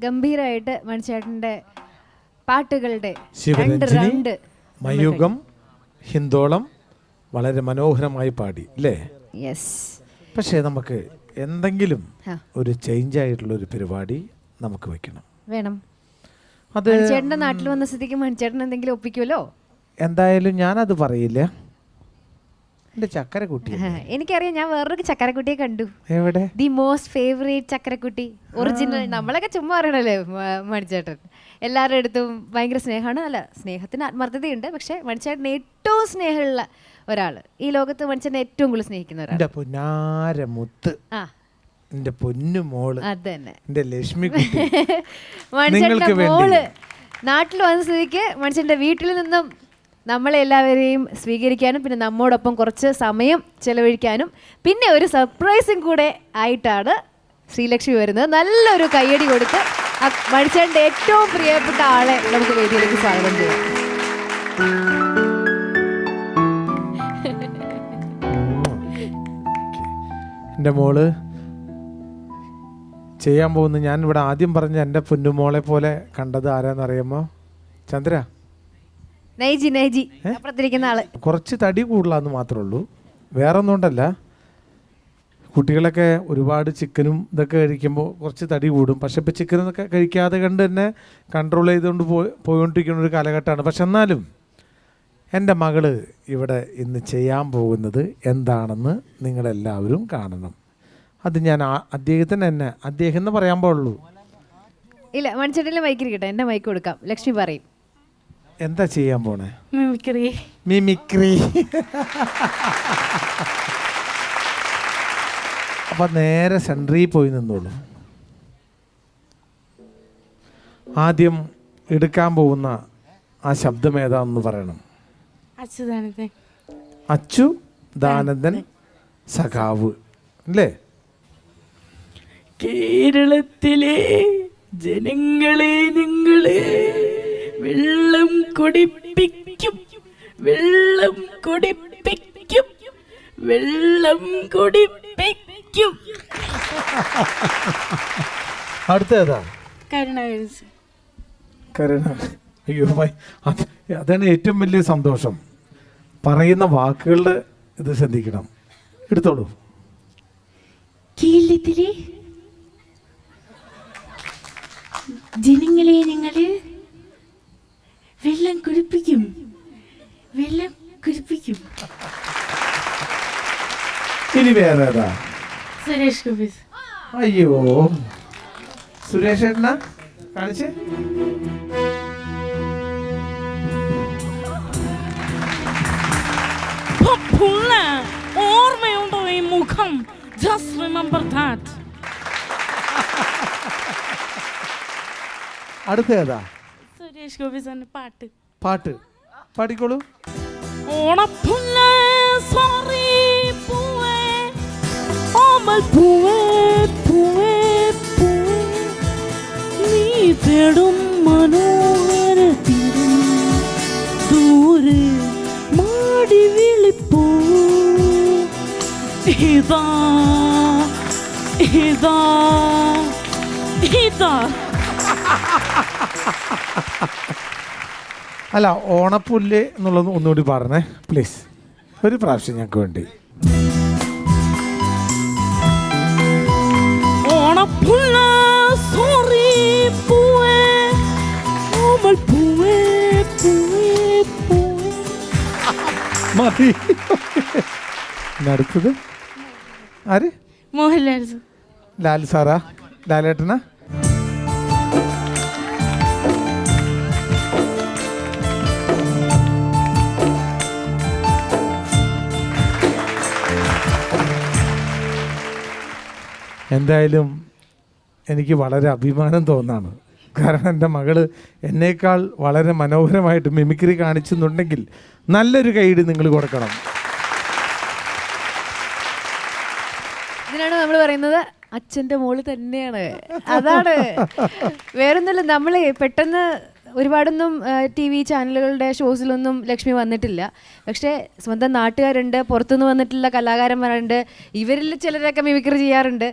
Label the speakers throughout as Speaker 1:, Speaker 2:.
Speaker 1: ഗംഭീരമായിട്ട് മണിച്ചേട്ടൻ്റെ പാട്ടുകളുടെ
Speaker 2: ശിവരഞ്ജിനി, മയൂകം, ഹിന്ദോളം വളരെ മനോഹരമായി പാടി അല്ലേ?
Speaker 1: യെസ്.
Speaker 2: പക്ഷേ നമുക്ക് എന്തെങ്കിലും ഒരു ചേഞ്ച് ആയിട്ടുള്ള ഒരു പരിപാടി നമുക്ക് വെക്കണം.
Speaker 1: വേണം. അത് മണിച്ചേട്ടൻ്റെ നാട്ടിൽ വന്ന സ്ഥിതിക്ക് മണിച്ചേട്ടൻ എന്തെങ്കിലും ഒപ്പിക്കുമല്ലോ.
Speaker 2: എന്തായാലും ഞാനത് പറയില്ല. എൻ്റെ ചക്കരക്കുട്ടി
Speaker 1: എനിക്കറിയാം. ഞാൻ വേറൊരു ചക്കരക്കുട്ടിയെ കണ്ടു.
Speaker 2: എവിടെ?
Speaker 1: ദി മോസ്റ്റ് ഫേവറേറ്റ് ചക്കരക്കുട്ടി, ഒറിജിനൽ. നമ്മളൊക്കെ ചുമ്മാ പറയണല്ലേ മണിച്ചേട്ടൻ എല്ലാവരുടെ അടുത്തും ഭയങ്കര സ്നേഹമാണ്. അല്ല, സ്നേഹത്തിന് ആത്മാർത്ഥതയുണ്ട്. പക്ഷെ മണിച്ചേട്ടൻ ഏറ്റവും സ്നേഹമുള്ള ഒരാൾ ഈ ലോകത്ത്, മണിച്ചേട്ടൻ ഏറ്റവും കൂടുതൽ സ്നേഹിക്കുന്ന ഒരാൾ.
Speaker 2: എൻ്റെ പൊന്നാരമുത്ത്, എൻ്റെ പൊന്നു മോള്,
Speaker 1: അതന്നെ
Speaker 2: എൻ്റെ ലക്ഷ്മി.
Speaker 1: മണിച്ചേട്ടൻ്റെ മോള് നാട്ടിൽ വന്ന സ്ഥിതിക്ക് മണിച്ചേട്ടൻ്റെ വീട്ടിൽ നിന്നും നമ്മളെല്ലാവരെയും സ്വീകരിക്കാനും പിന്നെ നമ്മോടൊപ്പം കുറച്ച് സമയം ചെലവഴിക്കാനും പിന്നെ ഒരു സർപ്രൈസും കൂടെ ആയിട്ടാണ് ശ്രീലക്ഷ്മി വരുന്നത്. നല്ലൊരു കയ്യടി കൊടുത്ത് മണിച്ചേട്ടൻ്റെ ഏറ്റവും പ്രിയപ്പെട്ട ആളെ നമുക്ക് വേദിയിലേക്ക് സ്വാഗതം ചെയ്യാം.
Speaker 2: എൻ്റെ മോള് ചെയ്യാൻ പോകുന്ന, ഞാൻ ഇവിടെ ആദ്യം പറഞ്ഞ എൻ്റെ പൊന്നുമോളെ പോലെ കണ്ടത് ആരാന്നറിയാമോ? ചന്ദ്ര,
Speaker 1: നൈജി അപ്പുറത്തിരിക്കുന്ന ആള്.
Speaker 2: കുറച്ച് തടി കൂടുതലാന്ന് മാത്രമേ ഉള്ളൂ, വേറെ ഒന്നും കൊണ്ടല്ല. കുട്ടികളൊക്കെ ഒരുപാട് ചിക്കനും ഇതൊക്കെ കഴിക്കുമ്പോൾ കുറച്ച് തടി കൂടും. പക്ഷെ ഇപ്പോൾ ചിക്കനൊക്കെ കഴിക്കാതെ കണ്ട് തന്നെ കൺട്രോൾ ചെയ്തുകൊണ്ട് പോയിക്കൊണ്ടിരിക്കുന്ന ഒരു കാലഘട്ടമാണ്. പക്ഷെ എന്നാലും എൻ്റെ മകള് ഇവിടെ ഇന്ന് ചെയ്യാൻ പോകുന്നത് എന്താണെന്ന് നിങ്ങളെല്ലാവരും കാണണം. അത് ഞാൻ അദ്ദേഹത്തിന് തന്നെ അദ്ദേഹം എന്ന് പറയാൻ പാടുള്ളൂ.
Speaker 1: ഇല്ല, മണിച്ചേട്ടൻ്റെ മൈക്കിരിക്കട്ടെ, എൻ്റെ മൈക്ക് കൊടുക്കാം. ലക്ഷ്മി പറയും
Speaker 2: എന്താ ചെയ്യാൻ പോണേ?
Speaker 3: മിമിക്രി.
Speaker 2: അപ്പൊ നേരെ സെൻട്രിൽ പോയി നിന്നോളൂ. ആദ്യം എടുക്കാൻ പോകുന്ന ആ ശബ്ദം ഏതാണെന്ന് പറയണം. അച്യുതാനന്ദൻ സഖാവ് അല്ലേ?
Speaker 3: കേരളത്തിലെ ജനങ്ങളെ, നിങ്ങളെ വെള്ളം കുടിപ്പിക്കും, വെള്ളം കുടിപ്പിക്കും, വെള്ളം കുടിപ്പിക്കും.
Speaker 2: അടുത്തേതാ?
Speaker 3: കരുണാകരൻ.
Speaker 2: അയ്യോ, അതാണ് ഏറ്റവും വലിയ സന്തോഷം. പറയുന്ന വാക്കുകളുടെ ഇത് ശ്രദ്ധിക്കണം. എടുത്തോളൂ.
Speaker 3: കേരളത്തിലെ ജനങ്ങളെ, നിങ്ങള് വെള്ളം കുടിപ്പിക്കും, വെള്ളം കുടിപ്പിക്കും.
Speaker 2: ഇനി വേറെ ഏതാ?
Speaker 3: സുരേഷ് ഗോപി.
Speaker 2: അയ്യോ, സുരേഷ് ഏട്ടനാ കാണിച്ചേ.
Speaker 3: ഓർമ്മയുണ്ടോ ഈ മുഖം? Just remember that.
Speaker 2: അടുത്ത ഏതാ?
Speaker 3: സുരേഷ് ഗോപി സാറിന്റെ പാട്ട്.
Speaker 2: പാട്ട് പാടിക്കോളൂ.
Speaker 3: ഓണപ്പുല്ല സോറി പൂവേ, ഓമൽ പൂവേ, പൂവേ, പൂവേ, നീ തേടും മനോഹര തീരം ദൂരെ മാടി വിളിപ്പൂ. ഇതാ ഇതാ ഇതാ.
Speaker 2: അല്ല, ഓണപ്പുല്ല് എന്നുള്ളത് ഒന്നുകൂടി പറഞ്ഞേ പ്ലീസ്, ഒരു പ്രാവശ്യം ഞങ്ങൾക്ക് വേണ്ടി.
Speaker 3: ഓണപ്പുല്ല സോറി പൂവേ, ഓമൽ പൂവേ, പൂവേ, പൂവേ.
Speaker 2: മതി. അടുത്തത് ആര്?
Speaker 3: മോഹൻലാൽ.
Speaker 2: ലാൽ സാറാ? ലാലേട്ടനാ? എന്തായാലും എനിക്ക് വളരെ അഭിമാനം തോന്നാണ്. കാരണം എൻ്റെ മകള് എന്നേക്കാൾ വളരെ മനോഹരമായിട്ട് മിമിക്രി കാണിച്ചെന്നുണ്ടെങ്കിൽ നല്ലൊരു കൈയ്യടി നിങ്ങൾ കൊടുക്കണം.
Speaker 1: ഇതിനാണ് നമ്മൾ പറയുന്നത് അച്ഛൻ്റെ മോള് തന്നെയാണ്. അതാണ്, വേറൊന്നുമില്ല. നമ്മൾ പെട്ടെന്ന് ഒരുപാടൊന്നും TV ചാനലുകളുടെ ഷോസിലൊന്നും ലക്ഷ്മി വന്നിട്ടില്ല. പക്ഷേ സ്വന്തം നാട്ടുകാരുണ്ട്, പുറത്തുനിന്ന് വന്നിട്ടുള്ള കലാകാരന്മാരുണ്ട്, ഇവരിൽ ചിലരൊക്കെ മിമിക്രി ചെയ്യാറുണ്ട്.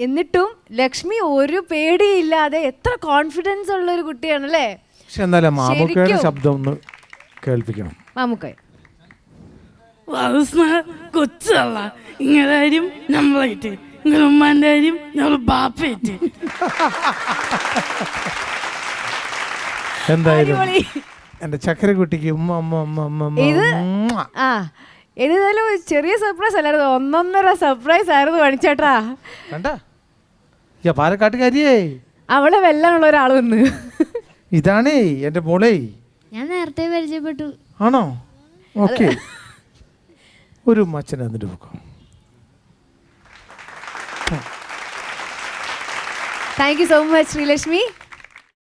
Speaker 1: എന്നിട്ടും ലക്ഷ്മി ഒരു പേടിയില്ലാതെ എത്ര കോൺഫിഡൻസ് ഉള്ള ഒരു കുട്ടിയാണല്ലേ.
Speaker 2: പക്ഷെ എന്നാലും മാമുക്കയുടെ ശബ്ദം ഒന്ന് കേൾപ്പിക്കണം.
Speaker 1: മാമുക്ക
Speaker 3: കൊച്ചല്ല ഇങ്ങനെ കാര്യം നമ്മളായിട്ട് ഇങ്ങനെ ഉമ്മാന്റെ കാര്യം നമ്മൾ ബാപ്പയായിട്ട്.
Speaker 2: എന്തായാലും എന്റെ ചക്കരക്കുട്ടിക്ക് ഉമ്മ അമ്മ അമ്മ അമ്മ
Speaker 1: ഇത് ഏതായാലും ചെറിയ സർപ്രൈസ് അല്ലായിരുന്നു, 1.5 സർപ്രൈസ് ആയിരുന്നു മണിച്ചേട്ടാ.
Speaker 2: കണ്ട പാലക്കാട്ടുകാരിയേ,
Speaker 1: അവളെ വെല്ലാനുള്ള ഒരാൾ വന്ന്.
Speaker 2: ഇതാണേ എന്റെ മോളെ.
Speaker 4: ഞാൻ നേരത്തെ പരിചയപ്പെട്ടു.
Speaker 2: ആണോ? ഓക്കെ, ഒരു മച്ചനെ എന്നിട്ട് പോക്കോ.
Speaker 1: Thank you so much Sreelakshmi.